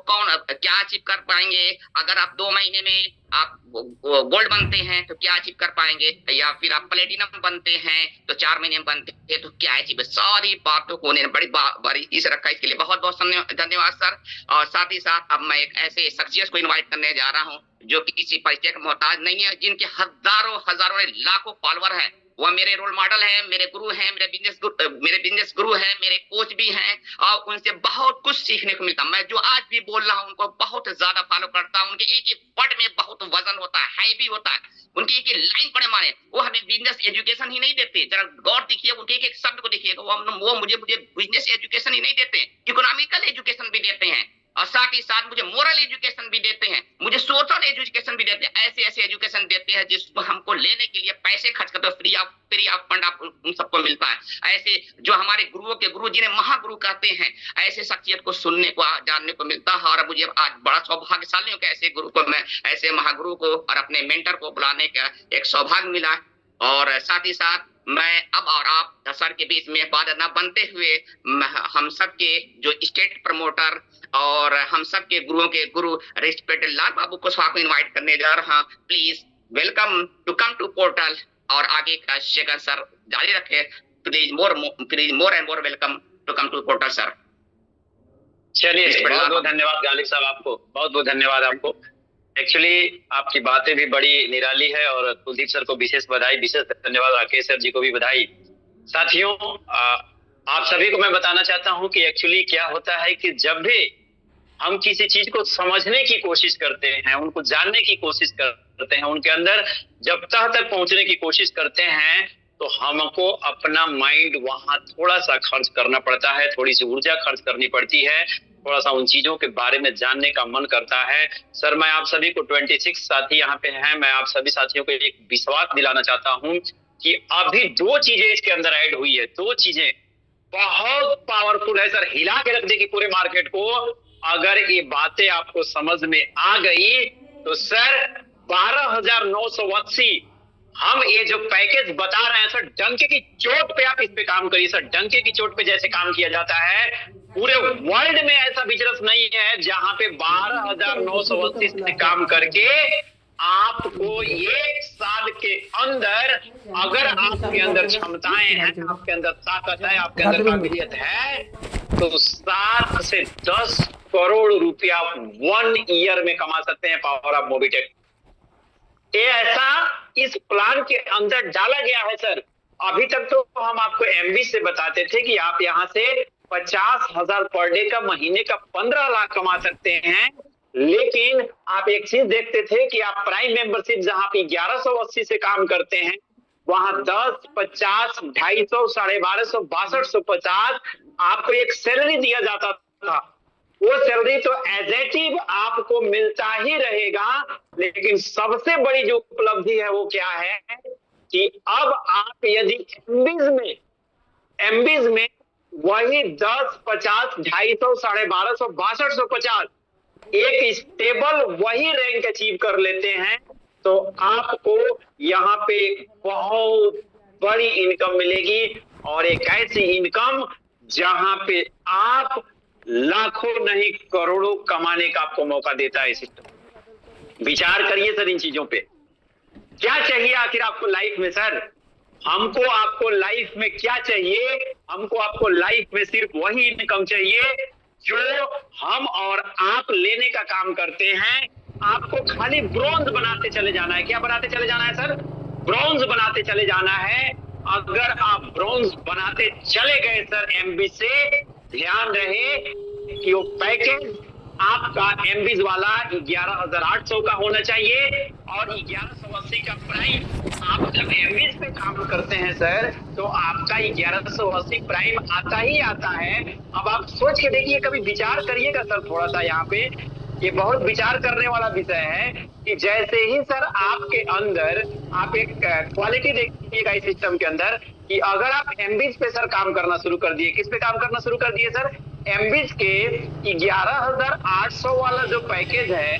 क्या अचीव कर पाएंगे, अगर आप 2 महीने में आप गोल्ड बनते हैं तो क्या अचीव कर पाएंगे, या फिर आप प्लेटिनम बनते हैं तो 4 महीने में बनते हैं तो क्या अचीव। सारी बातों को उन्होंने बड़ी बारीकी से रखा, इसके लिए बहुत बहुत धन्यवाद सर। और साथ ही साथ अब मैं एक ऐसे शख्सियत को इन्वाइट करने जा रहा हूँ जो किसी परिचय का मोहताज नहीं है, जिनके हजारों लाखों फॉलोअर है। वह मेरे रोल मॉडल है, मेरे गुरु हैं, मेरे बिजनेस गुरु हैं, मेरे कोच भी हैं और उनसे बहुत कुछ सीखने को मिलता। मैं जो आज भी बोल रहा हूँ उनको बहुत ज्यादा फॉलो करता हूँ। उनके एक एक वर्ड में बहुत वजन होता है, हैवी होता है। उनकी एक एक लाइन पढ़े माने, वो हमें बिजनेस एजुकेशन ही नहीं देते। जरा गौर देखिए, उनके एक एक शब्द को देखिएगा, वो मुझे बिजनेस एजुकेशन ही नहीं देते, इकोनॉमिकल एजुकेशन भी देते हैं और साथ ही साथ मुझे मोरल एजुकेशन भी देते हैं, मुझे सोशल एजुकेशन भी देते हैं। ऐसे एजुकेशन देते हैं जिसको हमको लेने के लिए पैसे खर्च करते हो, फ्री ऑफ फंड आप उन सबको मिलता है। ऐसे जो हमारे गुरुओं के गुरु जिन्हें महागुरु कहते हैं, ऐसे शख्सियत को सुनने को जानने को मिलता है। और मुझे आज बड़ा सौभाग्यशाली हूँ कि ऐसे गुरु को मैं, ऐसे महागुरु को और अपने मेंटर को बुलाने का एक सौभाग्य मिला। और साथ ही साथ मैं अब और आप सर के बीच में बाधा न बनते हुए हम सबके जो स्टेट प्रमोटर और हम सबके गुरुओं के गुरु रिस्पेक्टेड लाल बाबू को स्वागत इनवाइट करने जा रहा हूं। Please welcome to come to portal और आगे का सेशन सर जारी रखे। Please more and more welcome to come to portal sir. चलिए बहुत बहुत धन्यवाद गालिब साहब, आपको बहुत बहुत धन्यवाद आपको। एक्चुअली आपकी बातें भी बड़ी निराली है और कुलदीप सर को विशेष बधाई, विशेष धन्यवाद, राकेश सर जी को भी बधाई। साथियों आप सभी को मैं बताना चाहता हूं कि एक्चुअली क्या होता है कि जब भी हम किसी चीज को समझने की कोशिश करते हैं, उनको जानने की कोशिश करते हैं, उनके अंदर जब तक पहुंचने की कोशिश करते हैं तो हमको अपना माइंड वहां थोड़ा सा खर्च करना पड़ता है, थोड़ी सी ऊर्जा खर्च करनी पड़ती है, थोड़ा सा उन चीजों के बारे में जानने का मन करता है। सर मैं आप सभी को 26 साथी यहाँ पे हैं, मैं आप सभी साथियों को एक विश्वास दिलाना चाहता हूँ कि अभी 2 चीजें इसके अंदर ऐड हुई है, 2 चीजें बहुत पावरफुल है सर, हिला के रख देगी पूरे मार्केट को। अगर ये बातें आपको समझ में आ गई तो सर 12,980 हम ये जो पैकेज बता रहे हैं सर, डंके की चोट पे आप इस पे काम करिए सर, डंके की चोट पे जैसे काम किया जाता है। पूरे वर्ल्ड में ऐसा बिजनेस नहीं है जहां पे 12,980 से काम करके आपको 1 साल के अंदर, अगर आपके अंदर क्षमताएं हैं, आपके अंदर ताकत है, आपके अंदर काबिलियत है, तो 7 से 10 करोड़ रुपया 1 ईयर में कमा सकते हैं पावर ऑफ मोबिटेक। ये ऐसा इस प्लान के अंदर डाला गया है सर। अभी तक तो हम आपको एमबी से बताते थे कि आप यहाँ से 50,000 पर डे का, महीने का 15 लाख कमा सकते हैं, लेकिन आप एक चीज देखते थे कि आप प्राइम मेंबरशिप जहां पे 1180 से काम करते हैं, वहां 10, 50, 250, 1250, 6250 आपको एक सैलरी दिया जाता था। वो सैलरी तो एजेटिव आपको मिलता ही रहेगा, लेकिन सबसे बड़ी जो उपलब्धि है वो क्या है कि अब आप यदि एमबीज में वही 10, 50, 250, 1250, 6250 एक स्टेबल वही रैंक अचीव कर लेते हैं तो आपको यहाँ पे बहुत बड़ी इनकम मिलेगी, और एक ऐसी इनकम जहां पे आप लाखों नहीं करोड़ों कमाने का आपको मौका देता है सिस्टम। विचार करिए सर इन चीजों पे। क्या चाहिए आखिर आपको लाइफ में सर? हमको आपको लाइफ में क्या चाहिए? हमको आपको लाइफ में सिर्फ वही इनकम चाहिए जो हम और आप लेने का काम करते हैं। आपको खाली ब्रॉन्ज बनाते चले जाना है। क्या बनाते चले जाना है सर? ब्रॉन्ज बनाते चले जाना है। अगर आप ब्रॉन्ज बनाते चले गए सर एमबी से, ध्यान रहे कि वो पैकेज आपका एमबीज वाला 11,800 का होना चाहिए, और 1180 का प्राइम। आप जब एमबीज पे काम करते हैं सर तो आपका 1180 प्राइम आता ही आता है। अब आप सोच के देखिए, कभी विचार करिएगा सर थोड़ा सा। यहाँ पे ये बहुत विचार करने वाला विषय है कि जैसे ही सर आपके अंदर आप एक क्वालिटी देखिएगा इस सिस्टम के अंदर कि अगर आप एमबीज पे सर काम करना शुरू कर दिए। किस पे काम करना शुरू कर दिए सर? एमबीज के 11,800 वाला जो पैकेज है,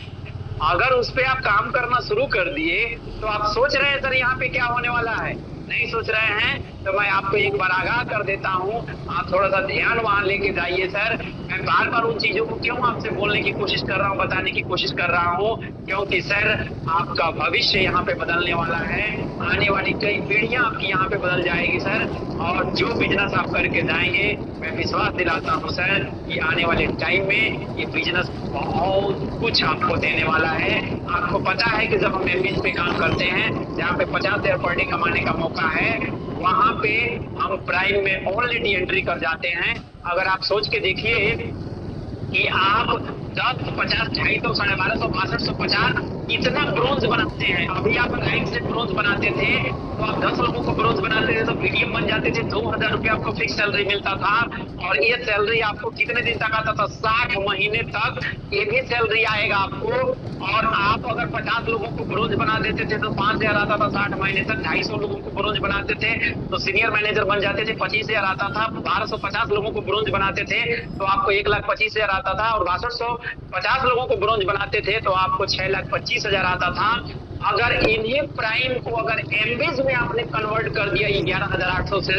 अगर उस पे आप काम करना शुरू कर दिए तो आप सोच रहे हैं सर यहाँ पे क्या होने वाला है? नहीं सोच रहे हैं तो मैं आपको एक बार आगाह कर देता हूँ, आप थोड़ा सा ध्यान वहां लेके जाइए सर। मैं बार बार उन चीजों को क्यों आपसे बोलने की कोशिश कर रहा हूँ, बताने की कोशिश कर रहा हूँ, क्योंकि सर आपका भविष्य यहाँ पे बदलने वाला है। आने वाली कई पीढ़ियां आपकी यहाँ पे बदल जाएगी सर, और जो बिजनेस आप करके जाएंगे मैं विश्वास दिलाता हूँ सर कि आने वाले टाइम में ये बिजनेस बहुत कुछ आपको देने वाला है। आपको पता है कि जब हम एमबीज पे काम करते हैं जहाँ पे 50,000 पर डे कमाने का मौका है, वहां पे हम प्राइम में ऑलरेडी एंट्री कर जाते हैं। अगर आप सोच के देखिए कि आप 10, 50, 250, 1250, 6250 इतना ब्रोंज बनाते हैं। अभी आप रैंक से ब्रोंज बनाते थे तो आप 10 लोगों को ब्रोंज बनाते थे तो मीडियम बन जाते थे। 2,000 रुपये आपको फिक्स सैलरी मिलता था, और ये सैलरी आपको कितने दिन तक आता था? 60 महीने तक ये भी सैलरी आएगा आपको। और आप अगर 50 लोगों को ब्रोंज बना देते थे तो 5,000 आता था 60 महीने तक। 250 लोगों को ब्रोंज बनाते थे तो सीनियर मैनेजर बन जाते थे, 25,000 आता था। 1250 लोगों को ब्रोंज बनाते थे तो आपको 1,25,000 आता था, और 6250 लोगों को ब्रोंज बनाते थे तो आपको 6,25,000 आता था। अगर इन्हीं प्राइम को अगर एमबीज में आपने कन्वर्ट कर दिया 11,800 से,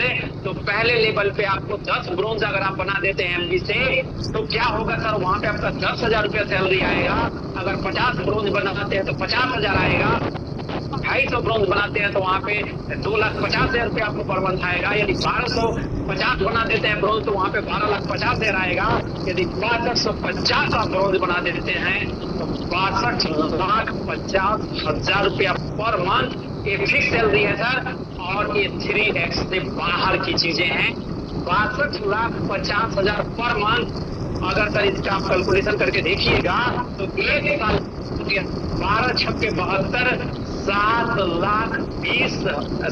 तो पहले लेवल पे आपको 10 ब्रोंज अगर आप बना देते हैं एमबी से तो क्या होगा सर? वहां पे आपका 10,000 रुपया सैलरी आएगा। अगर 50 ब्रोंज बनाते हैं तो 50,000 आएगा। 250 ब्रोंज बनाते हैं तो वहां पे 2,50,000 रुपया आपको पर मंथ आएगा। यदि 1250 बना देते हैं ब्रोंज तो वहां पे 12,50,000 आएगा। यदि 6250 आप ब्रोंज बना देते हैं तो 62,50,000 रुपया पर मंथ ये फिक्स सैलरी है सर, और ये 3x से बाहर की चीजें हैं। 62,50,000 पर मंथ अगर सर इसका आप कैलकुलेशन करके देखिएगा तो एक साल 12 छक्के 72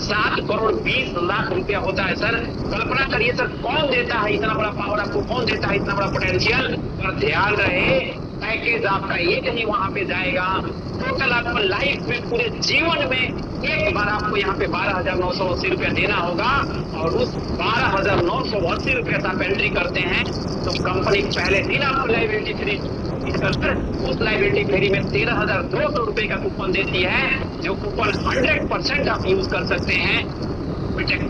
7 करोड़ 20 लाख रुपया होता है सर। कल्पना करिए सर, कौन देता है इतना बड़ा पावर आपको? कौन देता है इतना बड़ा पोटेंशियल? पर ध्यान रहे पैकेज आपका एक ही वहां पे जाएगा। टोटल आपको लाइफ में पूरे जीवन में एक बार आपको यहाँ पे 12,980 रुपया देना होगा, और उस 12,980 रुपया से आप एंट्री करते हैं तो कंपनी पहले दिन आपको लाइबिलिटी फ्री उस लाइबिलिटी फ्री में 13,200 रुपए का कूपन देती है, जो कूपन 100% आप यूज कर सकते हैं।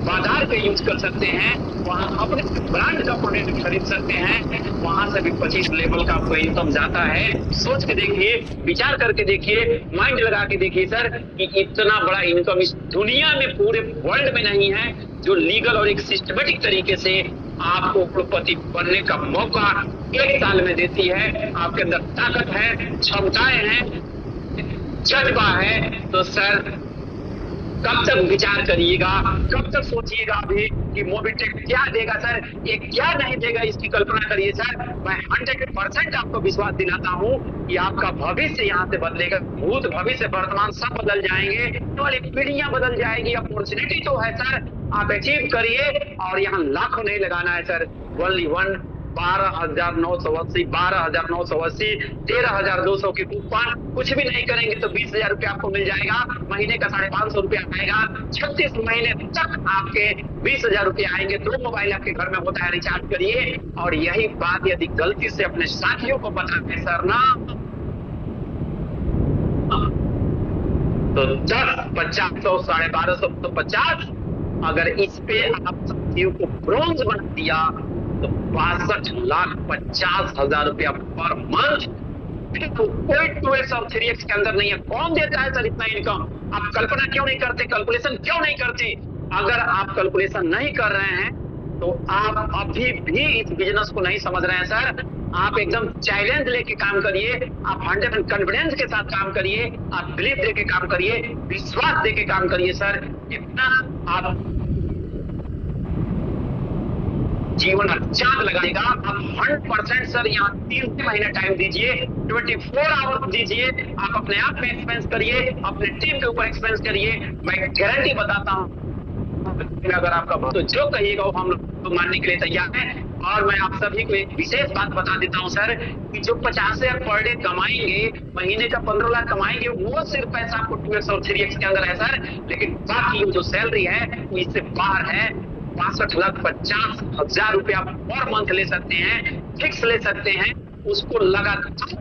बाजार पे यूज कर सकते हैं, वहां अपने ब्रांड का प्रोडक्ट खरीद सकते हैं, वहां से भी 25 लेवल का आपको इनकम जाता है। सोच के देखिए, विचार करके देखिए, माइंड लगा के देखिए सर कि इतना बड़ा इनकम इस दुनिया में पूरे वर्ल्ड में नहीं है जो लीगल और एक सिस्टमेटिक तरीके से आपको करोड़पति बनने का मौका एक साल में देती है। आपके अंदर ताकत है, क्षमताएं हैं, जज्बा है, तो सर कब तक विचार करिएगा, कब तक सोचिएगा अभी कि मोबिटेक क्या देगा सर, ये क्या नहीं देगा, इसकी कल्पना करिए सर। मैं 100% आपको विश्वास दिलाता हूँ कि आपका भविष्य यहाँ से बदलेगा। भूत भविष्य वर्तमान सब बदल जाएंगे, तो वाली पीढ़ियां बदल जाएगी। अपॉर्चुनिटी तो है सर, आप अचीव करिए, और यहाँ लाखों नहीं लगाना है सर, ओनली 1 12,980, 12,980, 13,200 की कूपन, कुछ भी नहीं करेंगे तो 20,000 रुपया आपको मिल जाएगा। महीने का 550 रुपया आएगा। 36 महीने तक आपके 20,000 रुपया आएंगे। 2 मोबाइल आपके घर में होता है, रिचार्ज करिए। और यही बात यदि गलती से अपने साथियों को बताते सर ना, तो 10, 50, 100, 1250 तो 50, अगर इस पे आप साथियों को ब्रोंज बना दिया तो 62,50,000 रुपया पर मंथ। फिर तो कोई 2x और 3x के अंदर नहीं है। कौन देता है सर इतना इनकम? आप कल्पना क्यों नहीं करते, कैलकुलेशन क्यों नहीं करते? अगर आप कैलकुलेशन नहीं कर रहे हैं तो आप अभी भी इस बिजनेस को नहीं समझ रहे हैं सर। आप एकदम चैलेंज लेके काम करिए, आप 100% कॉन्फिडेंस के साथ काम करिए, आप बिलीफ देके काम करिए, विश्वास देके काम करिए सर। इतना आप जीवन का चाक लगाएगा। आप 100% सर यहाँ 3 महीने टाइम दीजिए, 24 आवर्स दीजिए। आप अपने आप पे एक्सपेंस करिए, अपने टीम के ऊपर एक्सपेंस करिए। मैं गारंटी बताता हूँ, अगर आपका तो जो कहिएगा वो हम लोग मानने के लिए तैयार हैं। और मैं आप सभी को एक विशेष बात बता देता हूं सर, कि जो 50,000 पर डे कमाएंगे, महीने का 15 लाख कमाएंगे, वो सिर्फ पैसा आपको 2x और 3x के अंदर है सर। लेकिन बाकी जो सैलरी है वो इससे बाहर है। 62,50,000 रुपया पर मंथ ले सकते हैं, फिक्स ले सकते हैं, उसको लगातार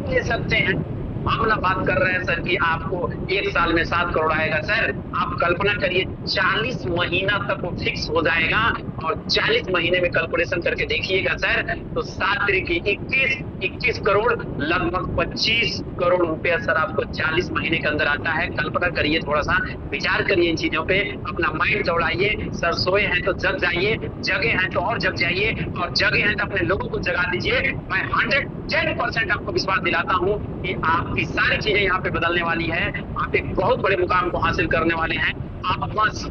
ले सकते हैं। हम ना बात कर रहे हैं सर कि आपको 1 साल में 7 करोड़ आएगा सर। आप कल्पना करिए 40 महीना तक वो फिक्स हो जाएगा। और 40 महीने में कैलकुलेशन करके देखिएगा सर, तो 7 तरीके 21 करोड़, लगभग 25 करोड़ रुपया सर आपको 40 महीने के अंदर आता है। कल्पना करिए, थोड़ा सा विचार करिए इन चीजों पे, अपना माइंड दौड़ाइए सर। सोए हैं तो जग जाइए, जगे हैं तो और जग जाइए, और जगे हैं तो अपने लोगों को जगा दीजिए। मैं 110% आपको विश्वास दिलाता हूँ कि आपकी सारी चीजें यहाँ पे बदलने वाली है। आप एक बहुत बड़े मुकाम को हासिल करने वाले हैं। आप बस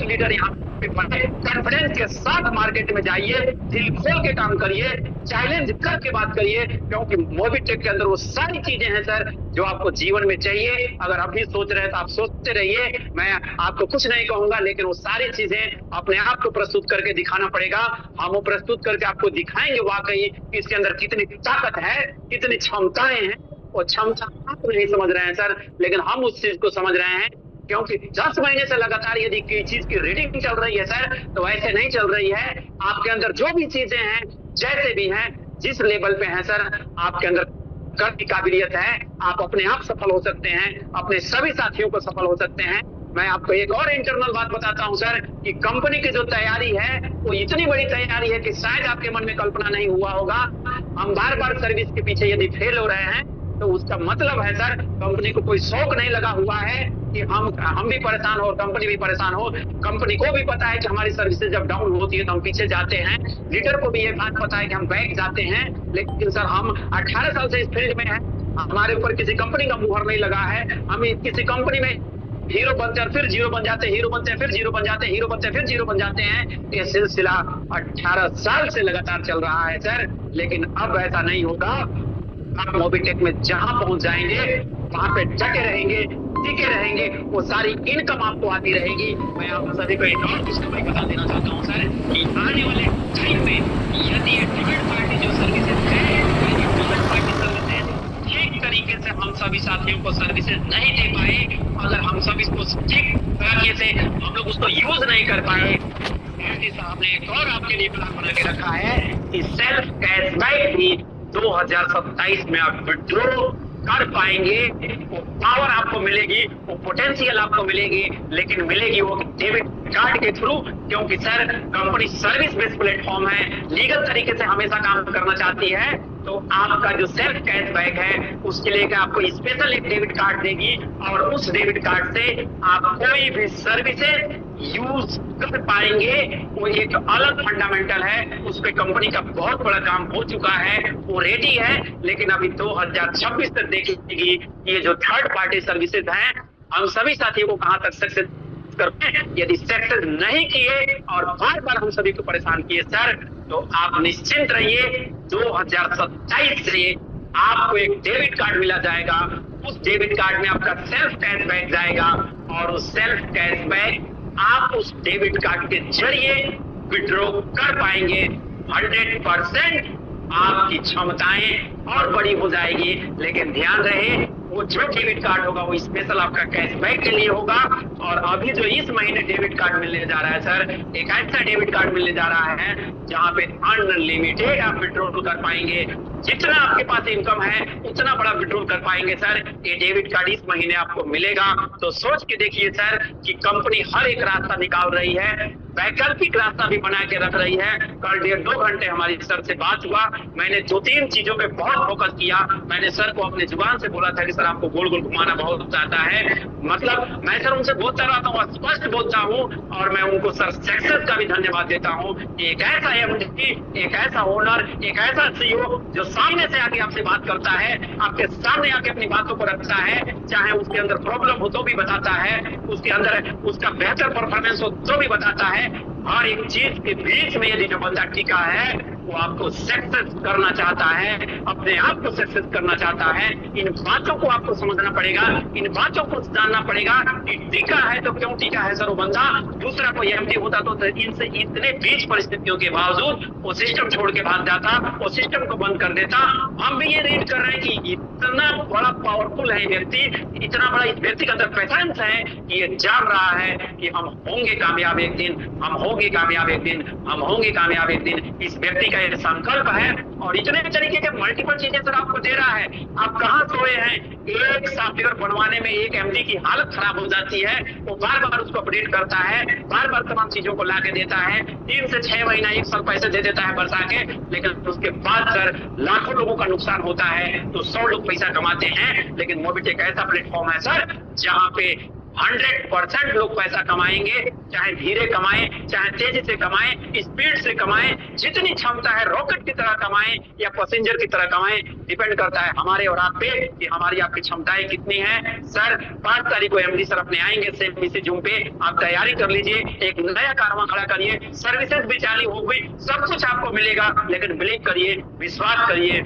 लीडर यहाँ पे बने, कॉन्फिडेंस के साथ मार्केट में जाइए, दिल खोल के काम करिए, चैलेंज करके बात करिए, क्योंकि मोबिटेक के अंदर वो सारी चीजें हैं सर जो आपको जीवन में चाहिए। अगर अभी सोच रहे हैं तो आप सोचते रहिए, मैं आपको कुछ नहीं कहूंगा, लेकिन वो सारी चीजें अपने आप को प्रस्तुत करके दिखाना पड़ेगा। हम वो प्रस्तुत करके आपको दिखाएंगे वाकई इसके अंदर कितनी ताकत है, कितनी क्षमताएं हैं। वो क्षमता आप नहीं समझ रहे हैं सर, लेकिन हम उस चीज को समझ रहे हैं। क्योंकि 10 महीने से लगातार यदि कोई चीज की रीडिंग चल रही है सर, तो ऐसे नहीं चल रही है। आपके अंदर जो भी चीजें हैं, जैसे भी हैं, जिस लेवल पे हैं सर, आपके अंदर कर की काबिलियत है। आप अपने आप सफल हो सकते हैं, अपने सभी साथियों को सफल हो सकते हैं। मैं आपको एक और इंटरनल बात बताता हूं सर, कि कंपनी की जो तैयारी है वो इतनी बड़ी तैयारी है कि शायद आपके मन में कल्पना नहीं हुआ होगा। हम बार-बार सर्विस के पीछे यदि फेल हो रहे हैं तो उसका मतलब है सर, कंपनी को कोई शौक नहीं लगा हुआ है कि हम भी परेशान हो और कंपनी भी परेशान हो। कंपनी को भी पता है कि हमारी सर्विसेज जब डाउन होती है तो हम पीछे जाते हैं। लीडर को भी ये बात पता है कि हम बैक जाते हैं। लेकिन सर हम 18 साल से इस फील्ड में हैं, हमारे ऊपर किसी कंपनी का मुहर नहीं लगा है। हम किसी कंपनी में हीरो बनते हैं, फिर जीरो बन जाते हैं, हीरो बनते हैं, फिर जीरो बन जाते हैं, हीरो बनते हैं, फिर जीरो बन जाते हैं। ये सिलसिला 18 साल से लगातार चल रहा है सर। लेकिन अब ऐसा नहीं होगा। आप मोबिटेक में जहां पहुंच जाएंगे वहां पे डटे रहेंगे, टिके रहेंगे, वो सारी इनकम आपको आती रहेगी। मैं आप सभी को एक और खुशखबरी बता देना चाहता हूं सर, कि आने वाले टाइम में यदि थर्ड पार्टी जो सर्विसेज है, थर्ड पार्टी सर्विसेज ठीक तरीके से हम सभी साथियों को सर्विसेज नहीं दे पाए, अगर हम सब इसको ठीक तरीके से हम लोग उसको यूज नहीं कर पाए, साहब ने एक और आपके लिए प्लान बना के रखा है कि सेल्फ कैशबैक भी 2027 में आप विड्रॉ कर पाएंगे। वो पावर आपको मिलेगी, वो पोटेंशियल आपको मिलेगी, लेकिन मिलेगी वो डेबिट कार्ड के थ्रू। क्योंकि sir company service based platform है, लीगल तरीके से हमेशा काम करना चाहती है। तो आपका जो सेल्फ कैशबैक है उसके लिए आपको स्पेशल एक डेबिट कार्ड देगी, और उस डेबिट कार्ड से आप कोई भी सर्विसेज यूज कर पाएंगे। वो एक अलग फंडामेंटल है, उस पे कंपनी का बहुत बड़ा काम हो चुका है, वो रेडी है। लेकिन अभी 2026 तक देखेगी ये जो थर्ड पार्टी सर्विसेज हैं, हम सभी साथियों को कहां तक सक्सेस करते हैं। यदि सक्सेस नहीं किए और बार बार हम सभी को परेशान किए सर, तो आप निश्चिंत रहिए 2027 से आपको एक डेबिट कार्ड मिला जाएगा। उस डेबिट कार्ड में आपका सेल्फ कैशबैक जाएगा, और उस सेल्फ कैशबैक आप उस डेबिट कार्ड के जरिए विड्रॉ कर पाएंगे। 100% आपकी क्षमताएं और बड़ी हो जाएगी। लेकिन ध्यान रहे, वो जो डेबिट कार्ड होगा वो स्पेशल आपका कैशबैक के लिए होगा। और अभी जो इस महीने डेबिट कार्ड मिलने जा रहा है सर, एक ऐसा डेबिट कार्ड मिलने जा रहा है जहां पे अनलिमिटेड आप विड्रॉल कर पाएंगे। जितना आपके पास इनकम है उतना बड़ा विड्रॉल कर पाएंगे सर। ये डेबिट कार्ड इस महीने आपको मिलेगा। तो सोच के देखिए सर कि कंपनी हर एक रास्ता निकाल रही है, वैकल्पिक रास्ता भी बना के रख रही है। कल 1.5-2 घंटे हमारी सर से बात हुआ, मैंने 2-3 चीजों पे बहुत फोकस किया। मैंने सर को अपने जुबान से बोला था कि सर आपको गोल गोल घुमाना बहुत आता है, मतलब मैं सर उनसे बोलता रहता हूँ, स्पष्ट बोलता हूँ। और मैं उनको सर सक्सेस का भी धन्यवाद देता हूँ। एक ऐसा एमडी, एक ऐसा ओनर, एक ऐसा सीईओ जो सामने से आके आपसे बात करता है, आपके सामने आके अपनी बातों को रखता है, चाहे उसके अंदर प्रॉब्लम हो तो भी बताता है, उसके अंदर उसका बेहतर परफॉर्मेंस हो तो भी बताता है। हर एक चीज के बीच में यदि जो बंदा टिका है वो आपको सक्सेस करना चाहता है, अपने आप को सक्सेस करना चाहता है। इन बातों को आपको समझना पड़ेगा, इन बातों को जानना पड़ेगा कि टिका है तो क्यों टिका है सर वो बंदा। दूसरा कोई एमडी होता तो इनसे इतने बीच परिस्थितियों के बावजूद वो सिस्टम छोड़ के भाग जाता, वो सिस्टम को बंद कर देता। हम भी ये रीड कर रहे हैं कि इतना बड़ा पावरफुल है व्यक्ति, इतना बड़ा इस व्यक्ति के अंदर पैशंस है कि ये जान रहा है कि हम होंगे कामयाब एक दिन, हम होंगे कामयाब एक दिन, हम होंगे कामयाब एक दिन। इस व्यक्ति का ये संकल्प है और इतने तरीके के मल्टीपल चीजें सर आपको दे रहा है। आप कहाँ सोए हैं? एक सॉफ्टवेयर बनवाने में एक एमडी की हालत खराब हो जाती है, वो बार बार उसको अपडेट करता है, बार बार तमाम चीजों को ला के देता है, 3 से 6 महीना 1 साल पैसे दे देता है बरसा के, लेकिन उसके बाद सर लाखों लोगों का नुकसान होता है। तो 100 लोग पैसा कमाते हैं, लेकिन मोबिटेक एक ऐसा प्लेटफॉर्म है सर जहाँ पे 100% लोग पैसा कमाएंगे, चाहे धीरे कमाएं, चाहे तेजी से कमाएं, स्पीड से कमाएं, जितनी क्षमता है रॉकेट की तरह कमाएं या पैसेंजर की तरह कमाएं, डिपेंड करता है हमारे और आप पे कि हमारी आपकी क्षमताएं कितनी हैं। सर 5 तारीख को एमडी सर अपने आएंगे सेमी जूम पे, आप तैयारी कर लीजिए, एक नया कारवां खड़ा करिए, सर्विसेज भी चालू हो गई, सब कुछ आपको मिलेगा। लेकिन बिलीव करिए, विश्वास करिए,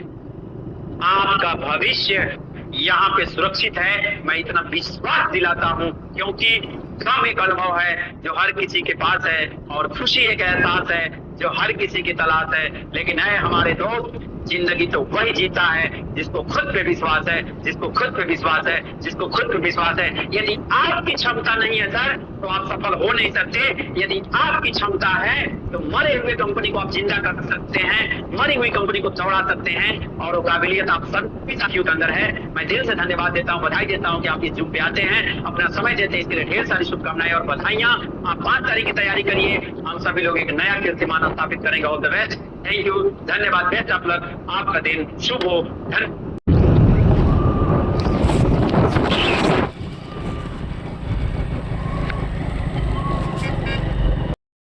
आपका भविष्य यहाँ पे सुरक्षित है। मैं इतना विश्वास दिलाता हूँ क्योंकि काम एक अनुभव है जो हर किसी के पास है, और खुशी एक एहसास है जो हर किसी की तलाश है। लेकिन है हमारे दोस्त, जिंदगी तो वही जीता है जिसको खुद पे विश्वास है, जिसको खुद पे विश्वास है, जिसको खुद पे विश्वास है। यदि आपकी क्षमता नहीं है सर तो आप सफल हो नहीं सकते। यदि आपकी क्षमता है तो मरे हुए कंपनी को आप जिंदा कर सकते हैं, मरी हुई कंपनी को दौड़ा सकते हैं, और वो काबिलियत आप सभी साथियों के अंदर है। मैं दिल से धन्यवाद देता हूँ, बधाई देता हूँ कि आप इस जूम पे आते हैं, अपना समय देते हैं, इसके लिए ढेर सारी शुभकामनाएं और बधाइयां। आप 5 तारीख की तैयारी करिए, हम सभी लोग एक नया कीर्तिमान स्थापित करेंगे। All the best, thank you, धन्यवाद, बेस्ट ऑफ लक, आपका दिन शुभ हो। धन्यवाद।